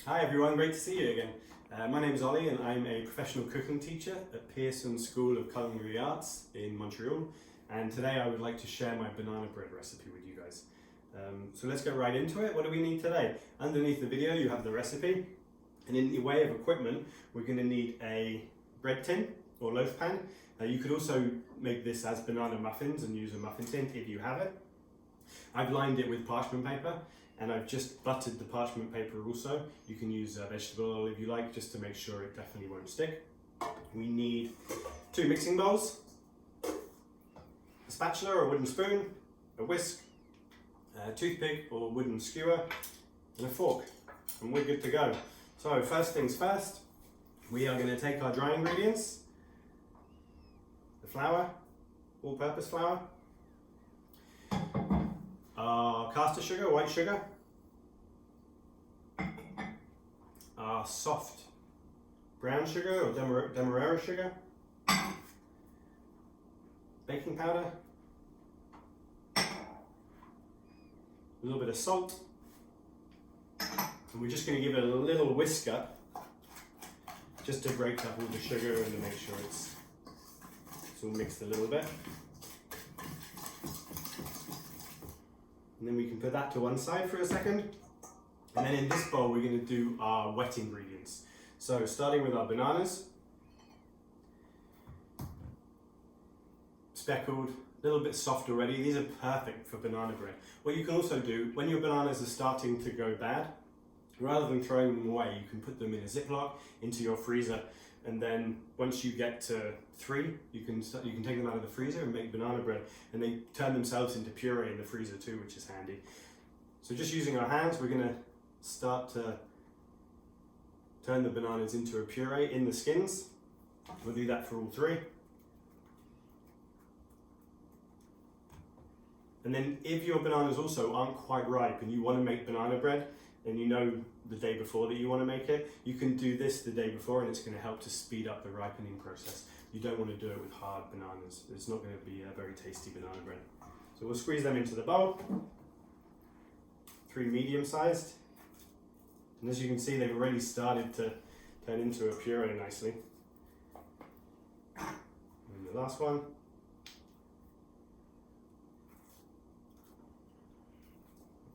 Hi everyone, great to see you again. My name is Oli and I'm a professional cooking teacher at Pearson School of Culinary Arts in Montreal, and today I would like to share my banana bread recipe with you guys. So let's get right into it. What do we need today? Underneath the video you have the recipe, and in the way of equipment we're going to need a bread tin or loaf pan. You could also make this as banana muffins and use a muffin tin if you have it. I've lined it with parchment paper, and I've just buttered the parchment paper also. You can use vegetable oil if you like, just to make sure it definitely won't stick. We need 2 mixing bowls, a spatula or a wooden spoon, a whisk, a toothpick or wooden skewer, and a fork, and we're good to go. So first things first, we are going to take our dry ingredients, the flour, all-purpose flour, our caster sugar, white sugar, our soft brown sugar or demerara sugar, baking powder, a little bit of salt, and we're just going to give it a little whisk up just to break up all the sugar and to make sure it's all mixed a little bit. And then we can put that to one side for a second. And then in this bowl we're going to do our wet ingredients. So starting with our bananas, speckled, a little bit soft already. These are perfect for banana bread. What you can also do, when your bananas are starting to go bad, rather than throwing them away, you can put them in a Ziploc into your freezer, and then once you get to 3, you can take them out of the freezer and make banana bread, and they turn themselves into puree in the freezer too, which is handy. So just using our hands, we're going to start to turn the bananas into a puree in the skins. We'll do that for all 3. And then if your bananas also aren't quite ripe and you want to make banana bread, and you know the day before that you want to make it, you can do this the day before, and it's going to help to speed up the ripening process. You don't want to do it with hard bananas. It's not going to be a very tasty banana bread. So we'll squeeze them into the bowl. 3 medium-sized. And as you can see, they've already started to turn into a puree nicely. And the last one.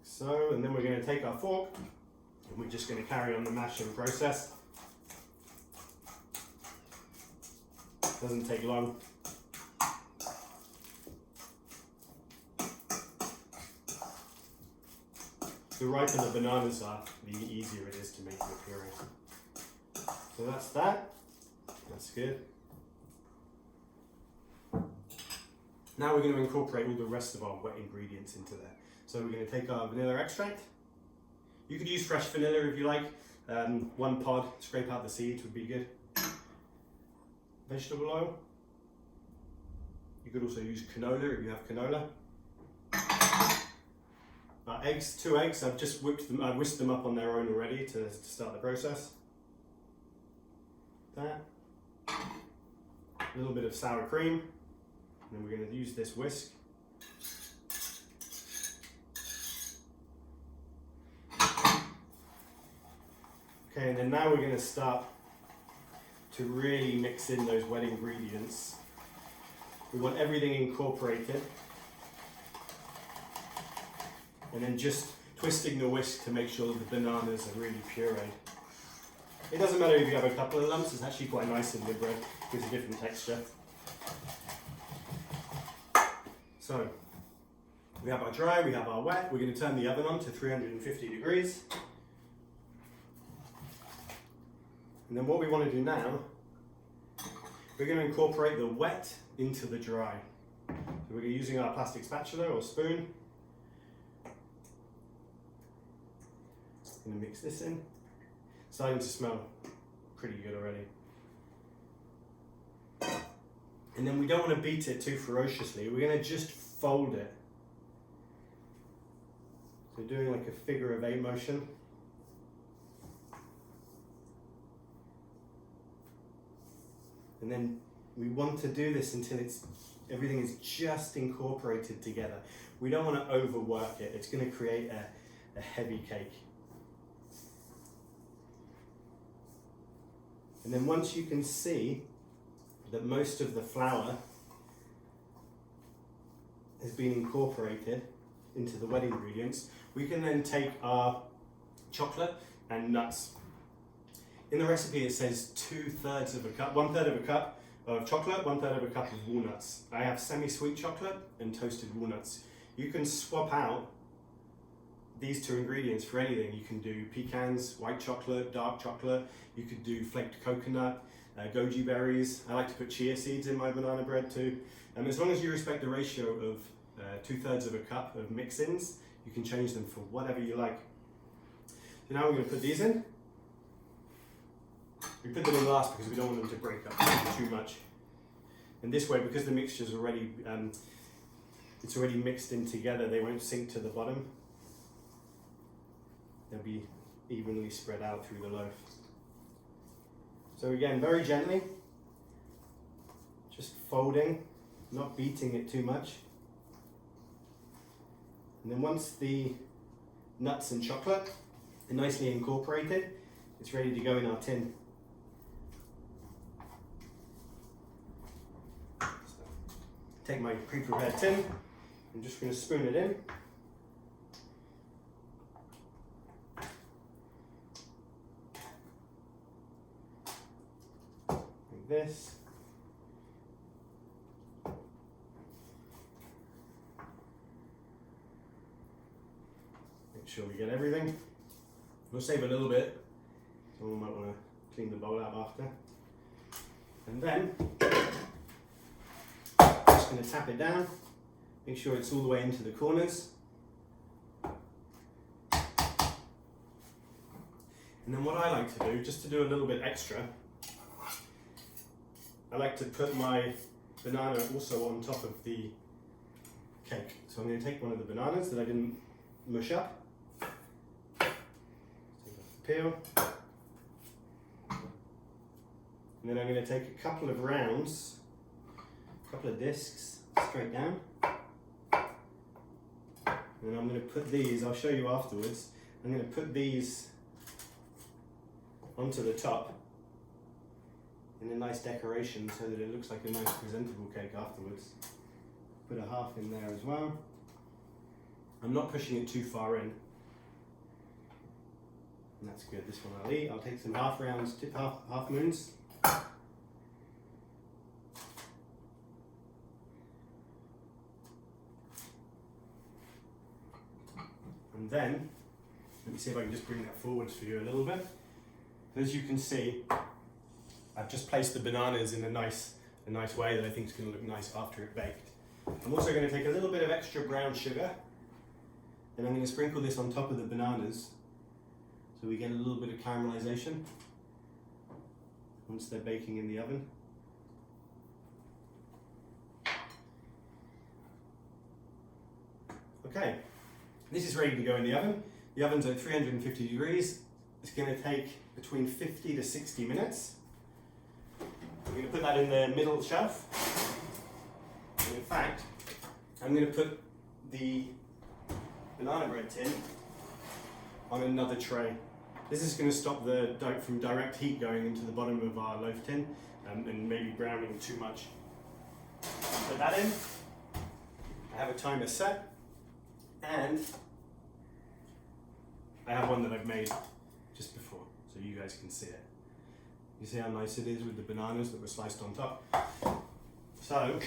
So, and then we're going to take our fork and we're just going to carry on the mashing process. Doesn't take long. The riper the bananas are, the easier it is to make the puree. So that's that. That's good. Now we're going to incorporate all the rest of our wet ingredients into there. So we're going to take our vanilla extract. You could use fresh vanilla if you like. 1 pod, scrape out the seeds would be good. Vegetable oil. You could also use canola if you have canola. Our eggs, 2 eggs. I've just whisked them up on their own already to start the process. That. A little bit of sour cream. And then we're going to use this whisk. Okay, and then now we're going to start to really mix in those wet ingredients. We want everything incorporated, and then just twisting the whisk to make sure that the bananas are really pureed. It doesn't matter if you have a couple of lumps, it's actually quite nice in the bread, it gives a different texture. So, we have our dry, we have our wet. We're going to turn the oven on to 350 degrees. And then what we want to do now, we're going to incorporate the wet into the dry. So we're using our plastic spatula or spoon. Going to mix this in. Starting to smell pretty good already. And then we don't want to beat it too ferociously. We're going to just fold it. So doing like a figure of 8 motion. And then we want to do this until everything is just incorporated together. We don't want to overwork it. It's going to create a heavy cake. And then once you can see that most of the flour has been incorporated into the wet ingredients, we can then take our chocolate and nuts. In the recipe it says 2/3 of a cup, 1/3 of a cup of chocolate, 1/3 of a cup of walnuts. I have semi-sweet chocolate and toasted walnuts. You can swap out these two ingredients for anything. You can do pecans, white chocolate, dark chocolate. You could do flaked coconut, goji berries. I like to put chia seeds in my banana bread too. As long as you respect the ratio of 2/3 of a cup of mix-ins, you can change them for whatever you like. So now we're going to put these in. We put them in last because we don't want them to break up too much. And this way, because the mixture's already, it's already mixed in together, they won't sink to the bottom. They'll be evenly spread out through the loaf. So again, very gently, just folding, not beating it too much. And then once the nuts and chocolate are nicely incorporated, it's ready to go in our tin. So, take my pre-prepared tin, I'm just going to spoon it in. Like this. Make sure we get everything. We'll save a little bit. Someone might want to clean the bowl out after. And then, just going to tap it down. Make sure it's all the way into the corners. And then what I like to do, just to do a little bit extra, I like to put my banana also on top of the cake. So I'm going to take one of the bananas that I didn't mush up. Peel. And then I'm going to take a couple of rounds, a couple of discs straight down. And then I'm going to put these, I'll show you afterwards, I'm going to put these onto the top in a nice decoration so that it looks like a nice presentable cake afterwards. Put a half in there as well. I'm not pushing it too far in. And that's good, this one I'll eat. I'll take some half rounds, half moons. And then, let me see if I can just bring that forwards for you a little bit. As you can see, I've just placed the bananas in a nice way that I think is going to look nice after it baked. I'm also going to take a little bit of extra brown sugar and I'm going to sprinkle this on top of the bananas so we get a little bit of caramelization once they're baking in the oven. Okay, this is ready to go in the oven. The oven's at 350 degrees. It's going to take between 50 to 60 minutes. I'm going to put that in the middle shelf. And in fact, I'm going to put the banana bread tin on another tray. This is going to stop the from direct heat going into the bottom of our loaf tin and maybe browning too much. Put that in. I have a timer set and I have one that I've made just before so you guys can see it. You see how nice it is with the bananas that were sliced on top? So,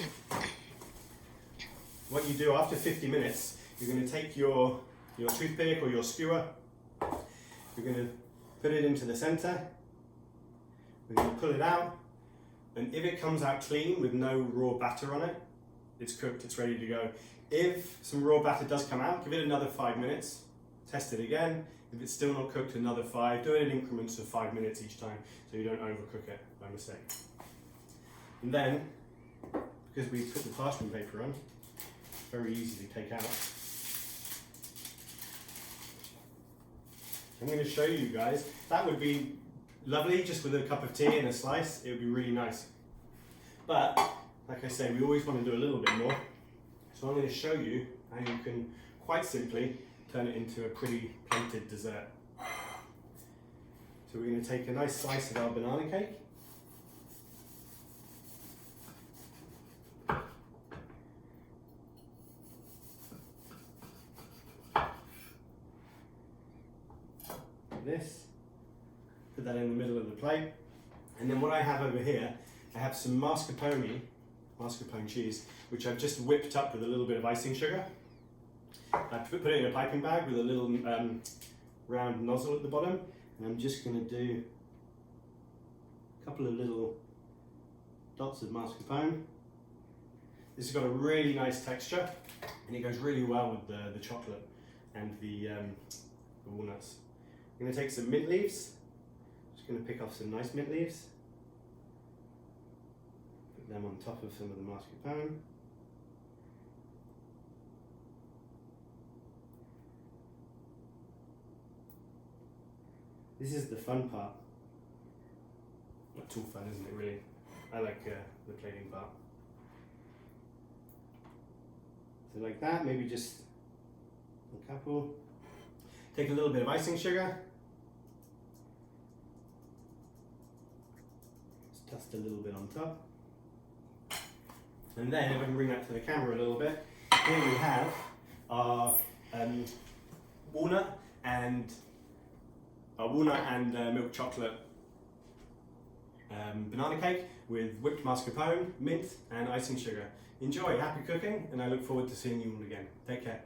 what you do after 50 minutes, you're going to take your toothpick or your skewer, you're going to put it into the center, we're going to pull it out, and if it comes out clean with no raw batter on it, it's cooked, it's ready to go. If some raw batter does come out, give it another 5 minutes, test it again. If it's still not cooked, another 5. Do it in increments of 5 minutes each time so you don't overcook it by mistake. And then, because we put the parchment paper on, it's very easy to take out. I'm going to show you guys. That would be lovely just with a cup of tea and a slice. It would be really nice. But, like I say, we always want to do a little bit more. So I'm going to show you how you can quite simply turn it into a pretty plated dessert. So we're going to take a nice slice of our banana cake. like this. Put that in the middle of the plate. And then what I have over here, I have some mascarpone cheese, which I've just whipped up with a little bit of icing sugar. I put it in a piping bag with a little round nozzle at the bottom, and I'm just going to do a couple of little dots of mascarpone. This has got a really nice texture, and it goes really well with the chocolate and the walnuts. I'm going to take some mint leaves. Just going to pick off some nice mint leaves. Put them on top of some of the mascarpone. This is the fun part. Not too fun, isn't it, really? I like the plating part. So like that, maybe just a couple. Take a little bit of icing sugar. Just dust a little bit on top. And then, if I can bring that to the camera a little bit, here we have our walnut and milk chocolate banana cake with whipped mascarpone, mint and icing sugar. Enjoy, happy cooking, and I look forward to seeing you all again. Take care.